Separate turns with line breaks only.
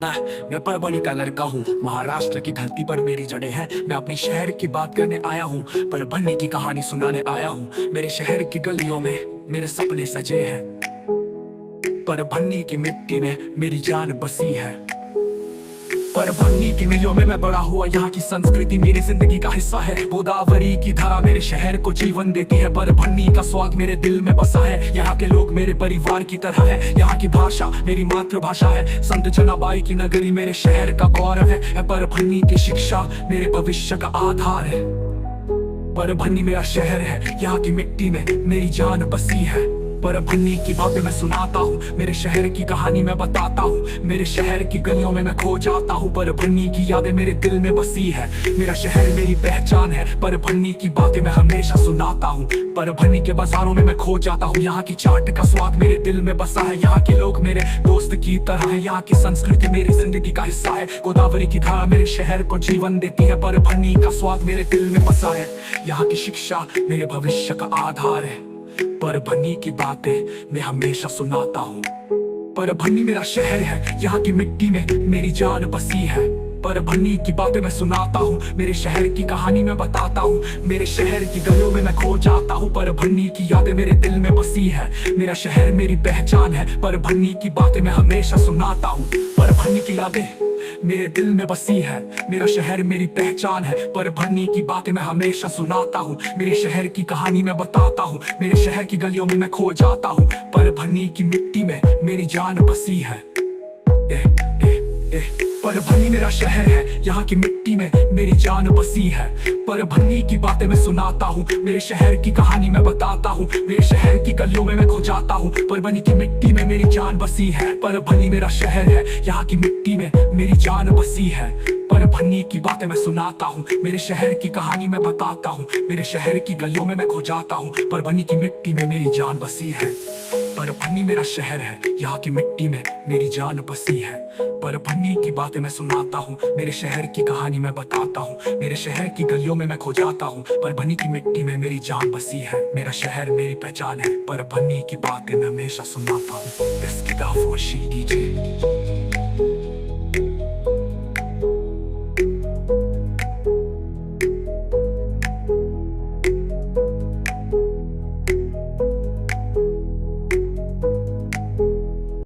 मैं परभनी का लड़का हूँ। महाराष्ट्र की धरती पर मेरी जड़ें हैं। मैं अपने शहर की बात करने आया हूँ, परभनी की कहानी सुनाने आया हूँ। मेरे शहर की गलियों में मेरे सपने सजे हैं। परभनी की मिट्टी में मेरी जान बसी है। परभनी की गलियों में मैं बड़ा हुआ, यहाँ की संस्कृति मेरी जिंदगी का हिस्सा है। गोदावरी की धारा मेरे शहर को जीवन देती है। परभनी का स्वाद मेरे दिल में बसा है। यहाँ के लोग मेरे परिवार की तरह है। यहाँ की भाषा मेरी मातृभाषा है। संत जनाबाई की नगरी मेरे शहर का गौरव है। परभनी की शिक्षा मेरे भविष्य का आधार है। परभनी मेरा शहर है, यहाँ की मिट्टी में मेरी जान बसी है। परभनी की बातें मैं सुनाता हूँ, मेरे शहर की कहानी मैं बताता हूँ। मेरे शहर की गलियों में मैं खो जाता हूँ। परभनी की यादें मेरे दिल में बसी है। मेरा शहर मेरी पहचान है। परभनी की बातें मैं हमेशा सुनाता हूँ। परभनी के बाजारों में मैं खो जाता हूँ। यहाँ की चाट का स्वाद मेरे दिल में बसा है। यहाँ के लोग मेरे दोस्त की तरह है। यहाँ की संस्कृति मेरी जिंदगी का हिस्सा है। गोदावरी की धारा मेरे शहर को जीवन देती है। परभनी का स्वाद मेरे दिल में बसा है। यहाँ की शिक्षा मेरे भविष्य का आधार है। परभनी की बातें मैं हमेशा सुनाता हूँ। परभनी मेरा शहर है, यहाँ की मिट्टी में मेरी जान बसी है। परभनी की बातें मैं सुनाता हूँ, मेरे शहर की कहानी मैं बताता हूँ। मेरे शहर की गलियों में मैं खो जाता हूँ। परभनी की यादें मेरे दिल में बसी है। मेरा शहर मेरी पहचान है। परभनी की बातें मैं हमेशा सुनाता हूँ। परभनी की यादें मेरे दिल में बसी है। मेरा शहर मेरी पहचान है। परभनी की बातें मैं हमेशा सुनाता हूँ। मेरे शहर की कहानी मैं बताता हूँ। मेरे शहर की गलियों में मैं खो जाता हूँ। परभनी की मिट्टी में मेरी जान बसी है। परभनी मेरा शहर है, यहाँ की मिट्टी में मेरी जान बसी है। परभनी की बातें मैं सुनाता हूँ। मेरे शहर की कहानी मैं बताता हूँ। मेरे शहर की गलियों में मैं खो जाता हूँ। परभनी की मिट्टी में मेरी जान बसी है। परभनी मेरा शहर है, यहाँ की मिट्टी में मेरी जान बसी है। परभनी की बातें मैं सुनाता हूँ। मेरे शहर की कहानी मैं बताता हूँ। मेरे शहर की गलियों में मैं खो जाता हूँ। परभनी की मिट्टी में मेरी जान बसी है। परभनी मेरा शहर है, यहाँ की मिट्टी में मेरी जान बसी है। परभनी की बातें मैं सुनाता हूँ। मेरे शहर की कहानी मैं बताता हूँ। मेरे शहर की गलियों में मैं खो जाता हूँ। परभनी की मिट्टी में मेरी जान बसी है। मेरा शहर मेरी पहचान है। परभनी की बातें मैं हमेशा सुनाता हूँ।